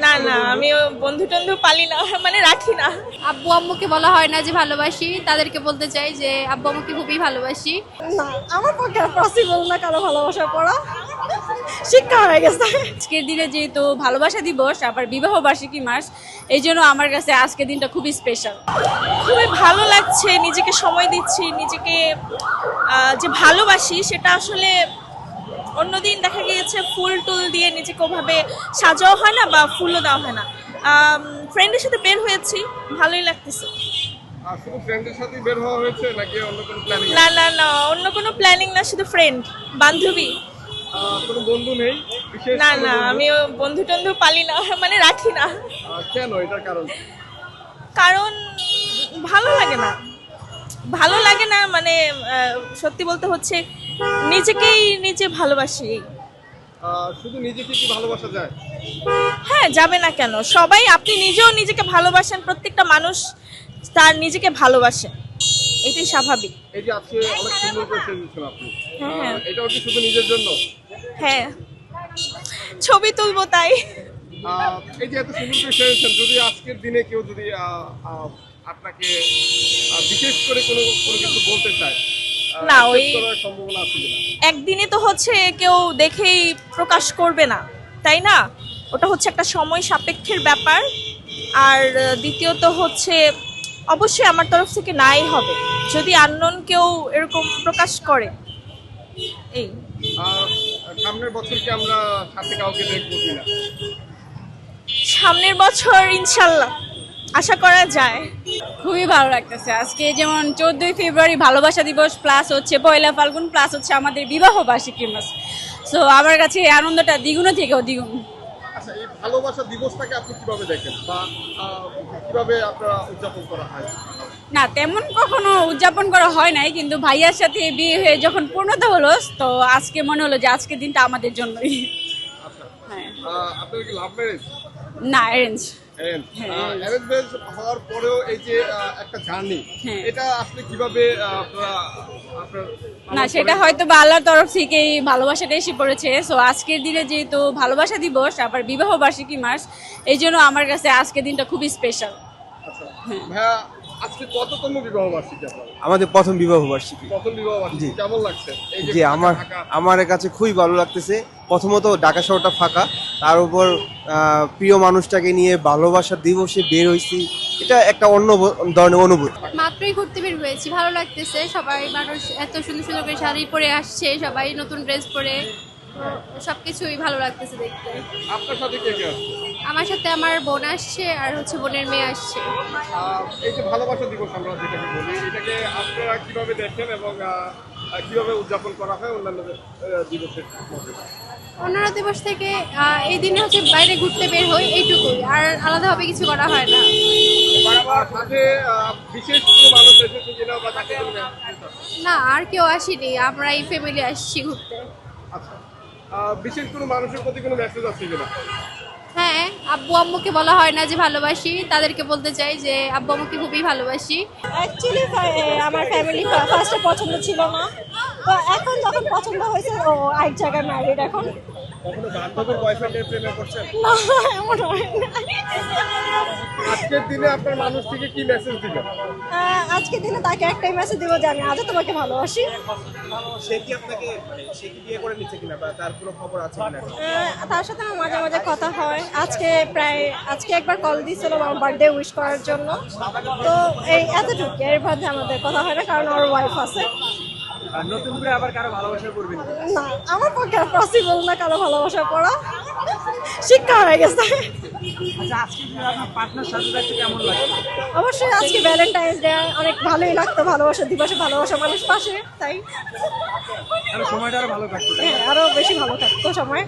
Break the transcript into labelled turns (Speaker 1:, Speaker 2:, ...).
Speaker 1: না না, আমি বন্ধু টন্ধু পালি না, মানে রাখি না।
Speaker 2: আব্বু আম্মুকে বলা হয় না যে ভালোবাসি, তাদেরকে বলতে চাই যে আব্বু আম্মুকে খুবই ভালোবাসি।
Speaker 3: না, আমার পক্ষে পসিবল না কারো ভালোবাসা পড়া, শিক্ষা হয়ে গেছে।
Speaker 2: আজকের দিনে যেহেতু ভালোবাসা দিবস আবার বিবাহ বার্ষিকী মাস, এই জন্য আমার কাছে আজকের দিনটা খুবই স্পেশাল।
Speaker 1: খুবই ভালো লাগছে, নিজেকে সময় দিচ্ছি, নিজেকে যে ভালোবাসি সেটা আসলে অন্যদিন দেখা গিয়েছে ফুল টুল দিয়ে নিজেকে ওভাবে সাজাও হয় না বা ফুলও দেওয়া হয় না। ফ্রেন্ডের সাথে বের হয়েছি, ভালোই লাগতেছে।
Speaker 4: শুধু ফ্রেন্ডের সাথে বের হওয়া হয়েছে নাকি অন্য কোনো প্ল্যানিং?
Speaker 1: না না না, অন্য কোনো প্ল্যানিং না, শুধু ফ্রেন্ড, বান্ধবী।
Speaker 4: কোনো বন্ধু নেই বিশেষ?
Speaker 1: না না, আমি বন্ধু টন্ধু পালি না, মানে রাখি না।
Speaker 4: কেন, এটার কারণ?
Speaker 1: কারণ ভালো লাগে না, ভালো লাগে না, মানে সত্যি বলতে হচ্ছে নিজেকেই নিজে ভালোবাসি।
Speaker 4: শুধু নিজেকে কি ভালোবাসা যায়?
Speaker 1: হ্যাঁ, যাবে না কেন? সবাই, আপনি নিজেও নিজেকে ভালোবাসেন, প্রত্যেকটা মানুষ তার নিজেকে ভালোবাসে, এটাই স্বাভাবিক।
Speaker 4: এই যে আজকে অনেক সুন্দর করে সেজেছেন আপনি,
Speaker 1: হ্যাঁ।
Speaker 4: এটাও কি শুধু নিজের জন্য?
Speaker 1: হ্যাঁ, ছবি তুলবো তাই।
Speaker 4: এই যে এত সুন্দর করে সেজেছেন, যদি আজকের দিনে কেউ যদি আপনাকে বিশেষ করে কোনো কোনো কিছু বলতে চায়,
Speaker 1: না, ওই
Speaker 4: accept করার সম্ভাবনা আছে কিনা?
Speaker 1: একদিনে তো হচ্ছে কেউ দেখেই প্রকাশ করবে না, তাই না? ওটা হচ্ছে একটা সময় সাপেক্ষের ব্যাপার। আর দ্বিতীয়ত হচ্ছে অবশ্যই আমার তরফ থেকে নাই হবে যদি আননোন কেউ এরকম প্রকাশ করে। এই
Speaker 4: সামনের বছর কি আমরা সাথে কাউকে দেখবো কিনা?
Speaker 1: সামনের বছর ইনশাল্লাহ আশা করা যায়।
Speaker 2: খুবই ভালো লাগতেছে। আজকে যেমন 14ই ফেব্রুয়ারি ভালোবাসা দিবস, প্লাস হচ্ছে পয়লা ফাল্গুন, প্লাস হচ্ছে আমাদের বিবাহ বার্ষিকী মাস। সো আমার কাছে এই আনন্দটা দ্বিগুণ থেকেও দ্বিগুণ।
Speaker 4: আচ্ছা, এই ভালোবাসা দিবসটাকে আপনি কিভাবে দেখেন বা কিভাবে আপনারা উদযাপন করা হয়?
Speaker 2: না, তেমন কখনো উদযাপন করা হয় নাই, কিন্তু ভাইয়ার সাথে বিয়ে হয়ে যখন পূর্ণতা হলো, তো আজকে মনে হলো যে আজকের দিনটা আমাদের জন্যই।
Speaker 4: আচ্ছা,
Speaker 2: হ্যাঁ।
Speaker 4: আপনার কি লাভ ম্যারেজ?
Speaker 2: না, অ্যারেঞ্জ।
Speaker 4: অ্যারেঞ্জ ম্যারেজ হওয়ার পরেও এই যে একটা জার্নি,
Speaker 2: হ্যাঁ।
Speaker 4: এটা আসলে কিভাবে আপনারা আপনার
Speaker 2: না, সেটা হয়তো বা আল্লাহর তরফ থেকেই ভালোবাসাটা এসে পড়েছে। সো আজকের দিনে যেহেতু ভালোবাসা দিবস আবার বিবাহ বার্ষিকী মাস, এই জন্য আমার কাছে আজকের দিনটা খুবই স্পেশাল।
Speaker 4: আচ্ছা ভাইয়া, আজকে কততম বিবাহ বার্ষিকী আপনার?
Speaker 5: আমাদের প্রথম বিবাহ বার্ষিকী।
Speaker 4: প্রথম বিবাহ বার্ষিকী
Speaker 5: জি।
Speaker 4: কেমন লাগছে? এই যে
Speaker 5: জি, আমার কাছে খুবই ভালো লাগতেছে। প্রথমত ঢাকা শহরটা ফাঁকা, তার উপর প্রিয় মানুষটাকে নিয়ে ভালোবাসার দিবসে বের হয়েছি, এটা একটা অন্য ধরনের অনুভূতি।
Speaker 2: মাত্রই ঘুরতে বের হয়েছি, ভালো লাগতেছে। সবাই মানুষ এত সুন্দর সুন্দর করে শাড়ি পরে আসছে, সবাই নতুন ড্রেস পরে, সবকিছুই ভালো লাগতেছে দেখতে।
Speaker 4: আপনার সাথে কে কে আসছে?
Speaker 2: আমার সাথে আমার বোন আসছে আর হচ্ছে বোনের মেয়ে আসছে।
Speaker 4: এই যে ভালোবাসা দিবস আমরা যেটাকে বলি, এটাকে আপনারা কিভাবে দেখেন এবং কিভাবে উদযাপন করা হয় অন্যান্য দিবসের মধ্যে?
Speaker 2: অন্যান্য দিবস থেকে এই দিনে হচ্ছে বাইরে ঘুরতে বের হই, এইটুকুই, আর আলাদাভাবে কিছু করা হয় না।
Speaker 4: সাথে বিশেষ কোনো মানুষ এসেছে কিনা বা তাকে কোনো message আছে?
Speaker 2: না, আর কেউ আসেনি, আমরা এই ফ্যামিলি আসছি ঘুরতে।
Speaker 4: আচ্ছা, বিশেষ কোনো মানুষের প্রতি কোনো মেসেজ আছে কিনা?
Speaker 2: হ্যাঁ, আব্বু আম্মুকে বলা হয় না যে ভালোবাসি, তাদেরকে বলতে চাই যে আব্বু আম্মুকে খুবই ভালোবাসি।
Speaker 3: অ্যাকচুয়ালি আমার ফ্যামিলি ফার্স্টে পছন্দ ছিল না, তো এখন যখন পছন্দ হয়েছে ও আরেক জায়গায় ম্যারিড এখন।
Speaker 4: কখনো বান্ধবীর বয়ফ্রেন্ডের প্রেমে পড়ছেন?
Speaker 3: না, এমন হয় না।
Speaker 4: আজকের দিনে আপনার মানুষ থেকে কি মেসেজ দিবেন?
Speaker 3: আজকে দিনে তাকে একটাই মেসেজ দিব যে আমি আজও তোমাকে ভালোবাসি।
Speaker 5: সে কি আপনাকে সে কি বিয়ে করে নিচ্ছে কিনা বা তার কোনো খবর আছে কিনা?
Speaker 3: তার সাথে আমার মাঝে মাঝে কথা হয়। আজকে একবার কল দিয়েছিল আমার বার্থডে উইশ করার জন্য, তো এই এতটুকু, এর মধ্যে আমাদের কথা হয় না, কারণ ওর ওয়াইফ আছে।
Speaker 5: নতুন করে আবার কারো ভালোবাসা করবেন?
Speaker 3: না, আমার পক্ষে পসিবল না কারো ভালোবাসা পড়া, শিক্ষা হয়ে গেছে।
Speaker 5: আচ্ছা, আজকে আপনার পার্টনার সাথে থাকতে কেমন লাগে?
Speaker 3: অবশ্যই আজকে ভ্যালেন্টাইন্স ডে, অনেক ভালোই লাগতো, ভালোবাসা দিবসে ভালোবাসা মানুষ পাশে, তাই
Speaker 5: সময়টা আরো ভালো কাটতো।
Speaker 3: হ্যাঁ, আরো বেশি ভালো থাকতো সময়।